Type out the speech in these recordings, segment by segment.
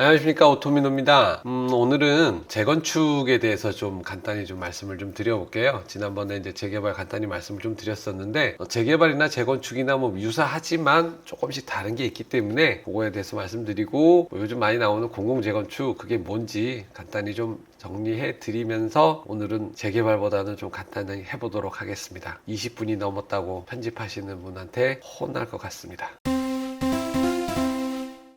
안녕하십니까, 오토미노입니다. 오늘은 재건축에 대해서 좀 간단히 좀 말씀을 좀 드려볼게요. 지난번에 이제 재개발 간단히 말씀을 좀 드렸었는데, 재개발이나 재건축이나 뭐 유사하지만 조금씩 다른 게 있기 때문에 그거에 대해서 말씀드리고, 뭐 요즘 많이 나오는 공공재건축 그게 뭔지 간단히 좀 정리해 드리면서 오늘은 재개발보다는 좀 간단히 해보도록 하겠습니다. 20분이 넘었다고 편집하시는 분한테 혼날 것 같습니다.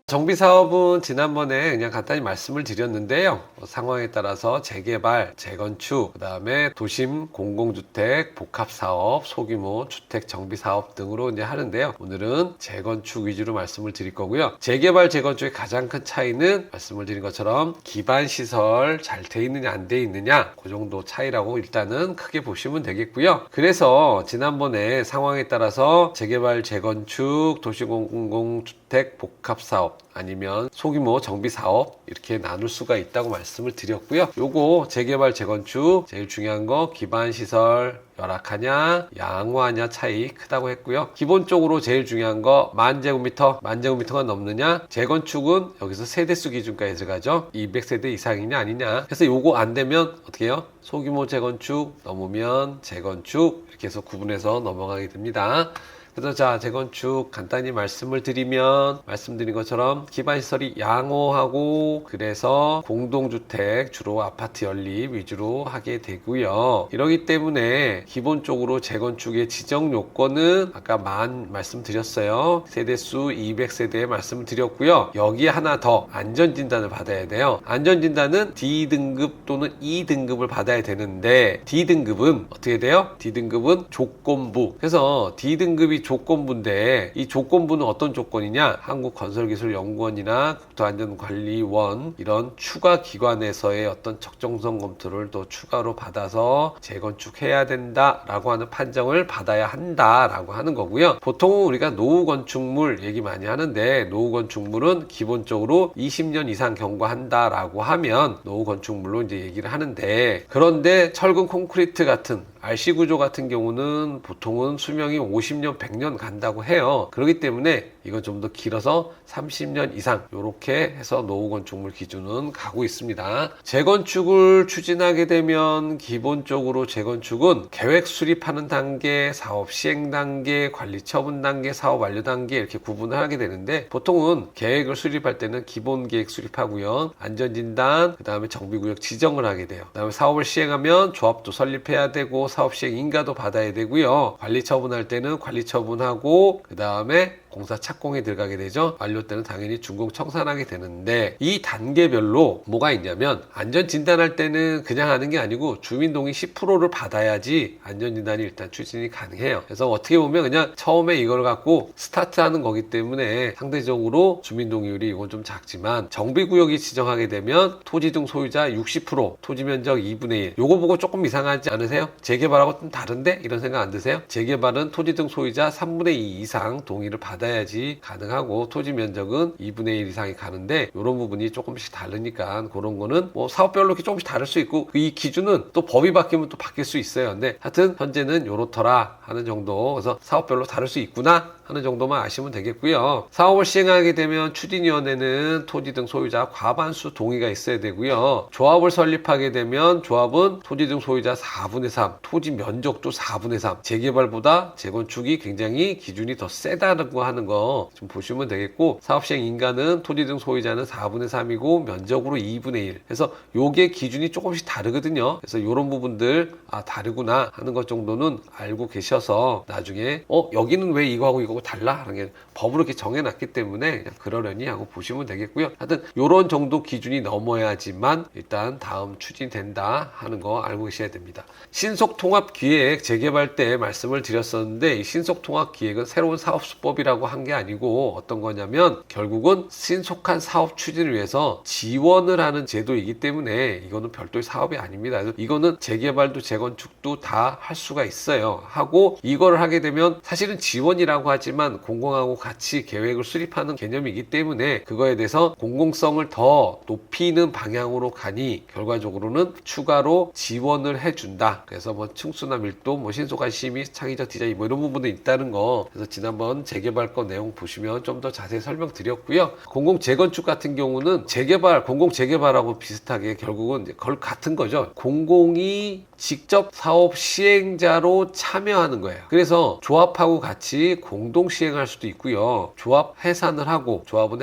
정비사업은 지난번에 그냥 간단히 말씀을 드렸는데요. 상황에 따라서 재개발, 재건축, 그 다음에 도심, 공공주택, 복합사업, 소규모 주택 정비사업 등으로 이제 하는데요. 오늘은 재건축 위주로 말씀을 드릴 거고요. 재개발, 재건축의 가장 큰 차이는 말씀을 드린 것처럼 기반시설 잘 돼 있느냐 안 돼 있느냐 그 정도 차이라고 일단은 크게 보시면 되겠고요. 그래서 지난번에 상황에 따라서 재개발, 재건축, 도시공공주택, 복합사업 아니면 소규모 정비사업 이렇게 나눌 수가 있다고 말씀을 드렸고요. 요거 재개발 재건축 제일 중요한 거 기반시설 열악하냐 양호하냐 차이 크다고 했고요. 기본적으로 제일 중요한 거 만제곱미터가 넘느냐. 재건축은 여기서 세대수 기준까지 들어가죠. 200세대 이상이냐 아니냐. 그래서 요거 안 되면 어떻게 해요? 소규모 재건축 넘으면 재건축 이렇게 해서 구분해서 넘어가게 됩니다. 그래서 자, 재건축 간단히 말씀을 드리면 말씀드린 것처럼 기반시설이 양호하고 그래서 공동주택 주로 아파트 연립 위주로 하게 되고요. 이러기 때문에 기본적으로 재건축의 지정 요건은 아까 말씀드렸어요. 세대수 200세대에 말씀을 드렸고요. 여기에 하나 더 안전진단을 받아야 돼요. 안전진단은 D등급 또는 E등급을 받아야 되는데 D등급은 어떻게 돼요? D등급은 조건부. 그래서 D등급이 조건부인데 이 조건부는 어떤 조건이냐? 한국건설기술연구원이나 국토안전관리원 이런 추가 기관에서의 어떤 적정성 검토를 또 추가로 받아서 재건축해야 된다라고 하는 판정을 받아야 한다라고 하는 거고요. 보통 우리가 노후 건축물 얘기 많이 하는데 노후 건축물은 기본적으로 20년 이상 경과한다라고 하면 노후 건축물로 이제 얘기를 하는데 그런데 철근 콘크리트 같은 RC 구조 같은 경우는 보통은 수명이 50년, 100년 간다고 해요. 그렇기 때문에 이건 좀 더 길어서 30년 이상 이렇게 해서 노후 건축물 기준은 가고 있습니다. 재건축을 추진하게 되면 기본적으로 재건축은 계획 수립하는 단계, 사업 시행 단계, 관리 처분 단계, 사업 완료 단계 이렇게 구분을 하게 되는데 보통은 계획을 수립할 때는 기본 계획 수립하고요. 안전진단, 그 다음에 정비구역 지정을 하게 돼요. 그 다음에 사업을 시행하면 조합도 설립해야 되고 사업 시행 인가도 받아야 되고요. 관리 처분할 때는 관리 처분하고 그 다음에 공사 착공에 들어가게 되죠. 완료 때는 당연히 준공 청산하게 되는데 이 단계별로 뭐가 있냐면 안전 진단할 때는 그냥 하는 게 아니고 주민 동의 10%를 받아야지 안전 진단이 일단 추진이 가능해요. 그래서 어떻게 보면 그냥 처음에 이걸 갖고 스타트하는 거기 때문에 상대적으로 주민 동의율이 이건 좀 작지만 정비구역이 지정하게 되면 토지 등 소유자 60% 토지 면적 2분의 1 요거 보고 조금 이상하지 않으세요? 재개발하고 좀 다른데? 이런 생각 안 드세요? 재개발은 토지 등 소유자 3분의 2 이상 동의를 받아야지 가능하고 토지 면적은 2분의 1 이상이 가는데 이런 부분이 조금씩 다르니까 그런 거는 뭐 사업별로 이렇게 조금씩 다를 수 있고 이 기준은 또 법이 바뀌면 또 바뀔 수 있어요. 근데 하여튼 현재는 요렇더라 하는 정도. 그래서 사업별로 다를 수 있구나 하는 정도만 아시면 되겠고요. 사업을 시행하게 되면 추진위원회는 토지 등 소유자 과반수 동의가 있어야 되고요. 조합을 설립하게 되면 조합은 토지 등 소유자 4분의 3, 토지 면적도 4분의 3. 재개발보다 재건축이 굉장히 기준이 더 세다고 하는 거 좀 보시면 되겠고 사업 시행 인가는 토지 등 소유자는 4분의 3이고 면적으로 2분의 1. 그래서 요게 기준이 조금씩 다르거든요. 그래서 이런 부분들 다르구나 하는 것 정도는 알고 계셔서 나중에 여기는 왜 이거하고 이거하고 달라? 하는 게 법으로 이렇게 정해놨기 때문에 그냥 그러려니 하고 보시면 되겠고요. 하여튼 요런 정도 기준이 넘어야지만 일단 다음 추진된다 하는 거 알고 계셔야 됩니다. 신속통합기획 재개발 때 말씀을 드렸었는데 이 신속통합기획은 새로운 사업수법이라고 한 게 아니고 어떤 거냐면 결국은 신속한 사업 추진을 위해서 지원을 하는 제도이기 때문에 이거는 별도의 사업이 아닙니다. 그래서 이거는 재개발도 재건축도 다 할 수가 있어요. 하고 이걸 하게 되면 사실은 지원이라고 하지만 공공하고 같이 계획을 수립하는 개념이기 때문에 그거에 대해서 공공성을 더 높이는 방향으로 가니 결과적으로는 추가로 지원을 해준다. 그래서 뭐 층수나 밀도, 뭐 신속한 심의, 창의적 디자인 뭐 이런 부분도 있다는 거. 그래서 지난번 재개발 재개발 거 내용 보시면 좀 더 자세히 설명드렸고요. 공공 재건축 같은 경우는 재개발, 공공 재개발하고 비슷하게 결국은 이제 같은 거죠. 공공이 직접 사업 시행자로 참여하는 거예요. 그래서 조합하고 같이 공동 시행할 수도 있고요. 조합은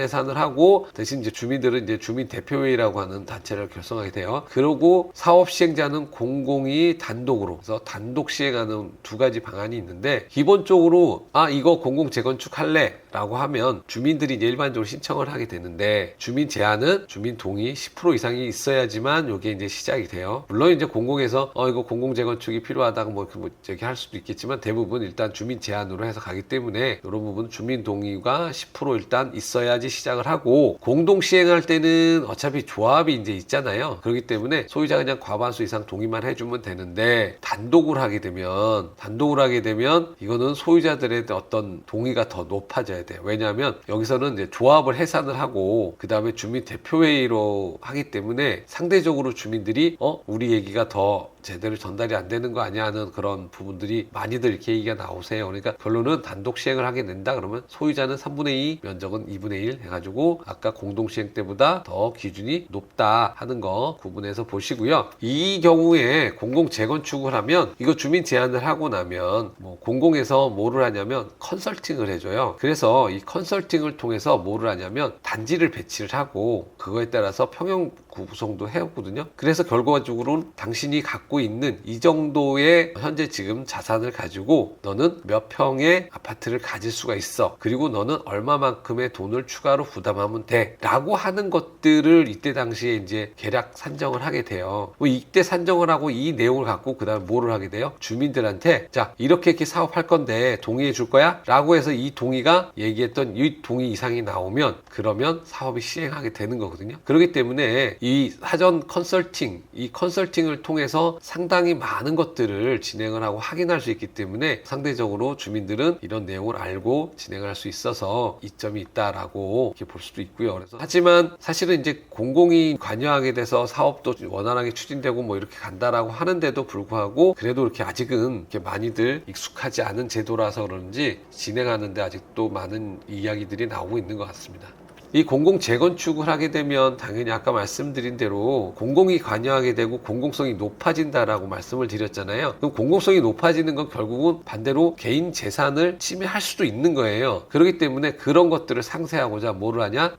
해산을 하고 대신 이제 주민들은 이제 주민 대표회의라고 하는 단체를 결성하게 돼요. 그리고 사업 시행자는 공공이 단독으로, 그래서 단독 시행하는 두 가지 방안이 있는데, 기본적으로 이거 공공 재건축 할래 라고 하면 주민들이 이제 일반적으로 신청을 하게 되는데, 주민 제한은 주민 동의 10% 이상이 있어야지만 이게 이제 시작이 돼요. 물론 이제 공공에서 이거 공공 재건축이 필요하다고 저기 할 수도 있겠지만, 대부분 일단 주민 제한으로 해서 가기 때문에 이런 부분 주민 동의가 10% 일단 있어야지 시작을 하고, 공동 시행할 때는 어차피 조합이 이제 있잖아요. 그렇기 때문에 소유자가 그냥 과반수 이상 동의만 해주면 되는데, 단독을 하게 되면 이거는 소유자들의 어떤 동의가 더 높아져야 돼요. 왜냐하면 여기서는 이제 조합을 해산을 하고 그 다음에 주민 대표회의로 하기 때문에 상대적으로 주민들이 우리 얘기가 더 제대로 전달이 안 되는 거 아니야 하는 그런 부분들이 많이들 이렇게 얘기가 나오세요. 그러니까 결론은 단독 시행을 하게 된다 그러면 소유자는 3분의 2, 면적은 2분의 1 해가지고 아까 공동 시행 때보다 더 기준이 높다 하는 거 구분해서 보시고요. 이 경우에 공공 재건축을 하면 이거 주민 제한을 하고 나면 공공에서 뭐를 하냐면 컨설팅을 해줘요. 그래서 이 컨설팅을 통해서 뭐를 하냐면 단지를 배치를 하고 그거에 따라서 평형 구성도 해오거든요. 그래서 결과적으로는 당신이 갖고 있는 이 정도의 현재 지금 자산을 가지고 너는 몇 평의 아파트를 가질 수가 있어. 그리고 너는 얼마만큼의 돈을 추가로 부담하면 돼. 라고 하는 것들을 이때 당시에 이제 계략 산정을 하게 돼요. 이때 산정을 하고 이 내용을 갖고 그 다음에 뭐를 하게 돼요? 주민들한테 자, 이렇게 사업할 건데 동의해 줄 거야? 라고 해서 이 동의가 얘기했던 이 동의 이상이 나오면 그러면 사업이 시행하게 되는 거거든요. 그렇기 때문에 이 사전 컨설팅, 이 컨설팅을 통해서 상당히 많은 것들을 진행을 하고 확인할 수 있기 때문에 상대적으로 주민들은 이런 내용을 알고 진행을 할 수 있어서 이점이 있다라고 이렇게 볼 수도 있고요. 그래서 하지만 사실은 이제 공공이 관여하게 돼서 사업도 원활하게 추진되고 이렇게 간다라고 하는데도 불구하고 그래도 이렇게 아직은 이렇게 많이들 익숙하지 않은 제도라서 그런지 진행하는데 아직도 많은 이야기들이 나오고 있는 것 같습니다. 이 공공 재건축을 하게 되면 당연히 아까 말씀드린 대로 공공이 관여하게 되고 공공성이 높아진다라고 말씀을 드렸잖아요. 그럼 공공성이 높아지는 건 결국은 반대로 개인 재산을 침해할 수도 있는 거예요. 그렇기 때문에 그런 것들을 상쇄하고자 뭐를 하냐?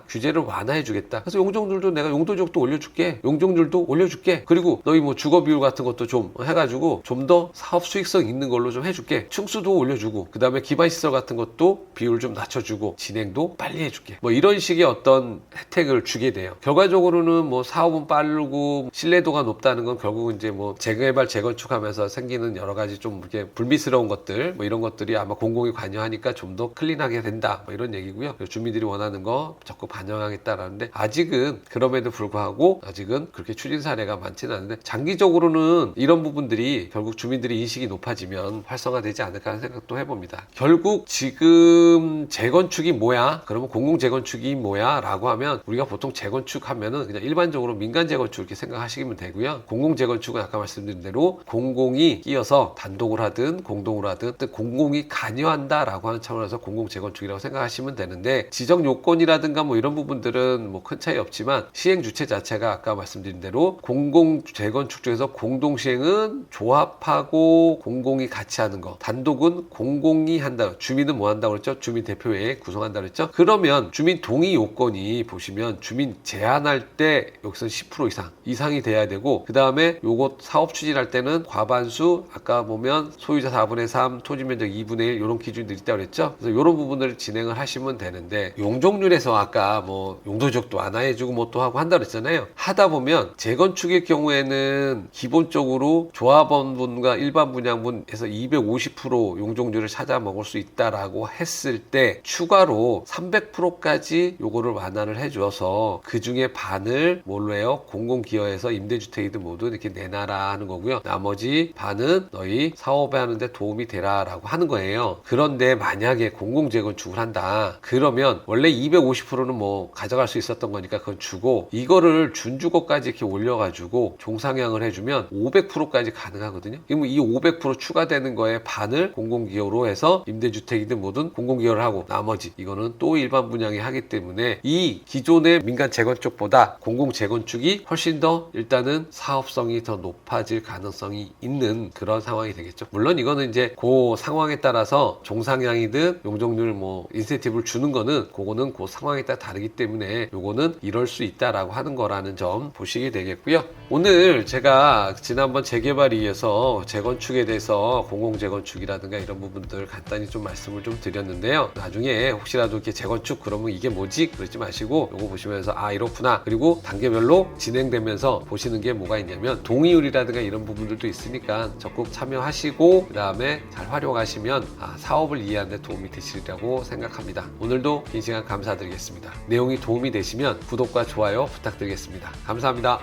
규제를 완화해 주겠다. 그래서 용적률도 내가 용도지역도 올려줄게. 용적률도 올려줄게. 그리고 너희 주거 비율 같은 것도 좀 해가지고 좀 더 사업 수익성 있는 걸로 좀 해줄게. 층수도 올려주고 그 다음에 기반시설 같은 것도 비율 좀 낮춰주고 진행도 빨리 해줄게. 이런 식의 어떤 혜택을 주게 돼요. 결과적으로는 사업은 빠르고 신뢰도가 높다는 건 결국은 이제 재개발 재건축하면서 생기는 여러 가지 좀 이렇게 불미스러운 것들 이런 것들이 아마 공공이 관여하니까 좀 더 클린하게 된다 이런 얘기고요. 주민들이 원하는 거 적극 반영하겠다라는데 아직은 그럼에도 불구하고 아직은 그렇게 추진 사례가 많지는 않은데 장기적으로는 이런 부분들이 결국 주민들의 인식이 높아지면 활성화되지 않을까 하는 생각도 해봅니다. 결국 지금 재건축이 뭐야? 그러면 공공 재건축이 뭐야? 라고 하면 우리가 보통 재건축 하면은 그냥 일반적으로 민간 재건축 이렇게 생각하시면 되고요. 공공 재건축은 아까 말씀드린 대로 공공이 끼어서 단독을 하든 공동으로 하든 공공이 관여한다라고 하는 차원에서 공공 재건축이라고 생각하시면 되는데 지정 요건이라든가 이런 부분들은 큰 차이 없지만 시행 주체 자체가 아까 말씀드린 대로 공공 재건축 중에서 공동 시행은 조합하고 공공이 같이 하는 거, 단독은 공공이 한다. 주민은 뭐 한다고 그랬죠? 주민 대표회에 구성한다 그랬죠? 그러면 주민 동의 요건이 보시면 주민 제한할 때 여기서 10% 이상이 돼야 되고 그 다음에 요것 사업 추진할 때는 과반수 아까 보면 소유자 4분의 3 토지 면적 2분의 1 이런 기준들이 있다고 그랬죠. 그래서 이런 부분을 진행을 하시면 되는데 용적률에서 아까 용도지역도 완화해주고 또 하고 한다고 그랬잖아요. 하다 보면 재건축의 경우에는 기본적으로 조합원분과 일반 분양분에서 250% 용적률을 찾아 먹을 수 있다라고 했을 때 추가로 300%까지 가지 요거를 완화를 해줘서 그 중에 반을 뭘로 해요? 공공기여해서 임대주택이든 뭐든 이렇게 내놔라 하는 거고요. 나머지 반은 너희 사업에 하는데 도움이 되라 라고 하는 거예요. 그런데 만약에 공공재건축을 한다 그러면 원래 250%는 뭐 가져갈 수 있었던 거니까 그건 주고 이거를 준주거까지 이렇게 올려가지고 종상향을 해주면 500%까지 가능하거든요. 그럼 이 500% 추가되는 거에 반을 공공기여로 해서 임대주택이든 뭐든 공공기여를 하고 나머지 이거는 또 일반 분양이 하기 때문에 이 기존의 민간 재건축보다 공공재건축이 훨씬 더 일단은 사업성이 더 높아질 가능성이 있는 그런 상황이 되겠죠. 물론 이거는 이제 그 상황에 따라서 종상향이든 용적률 뭐 인센티브를 주는 거는 그거는 그 상황에 따라 다르기 때문에 요거는 이럴 수 있다라고 하는 거라는 점 보시게 되겠고요. 오늘 제가 지난번 재개발위에서 재건축에 대해서 공공재건축이라든가 이런 부분들 간단히 좀 말씀을 좀 드렸는데요. 나중에 혹시라도 이렇게 재건축 그러면 이게 뭐지? 그러지 마시고 요거 보시면서 아 이렇구나. 그리고 단계별로 진행되면서 보시는 게 뭐가 있냐면 동의율이라든가 이런 부분들도 있으니까 적극 참여하시고 그 다음에 잘 활용하시면 사업을 이해하는 데 도움이 되시리라고 생각합니다. 오늘도 긴 시간 감사드리겠습니다. 내용이 도움이 되시면 구독과 좋아요 부탁드리겠습니다. 감사합니다.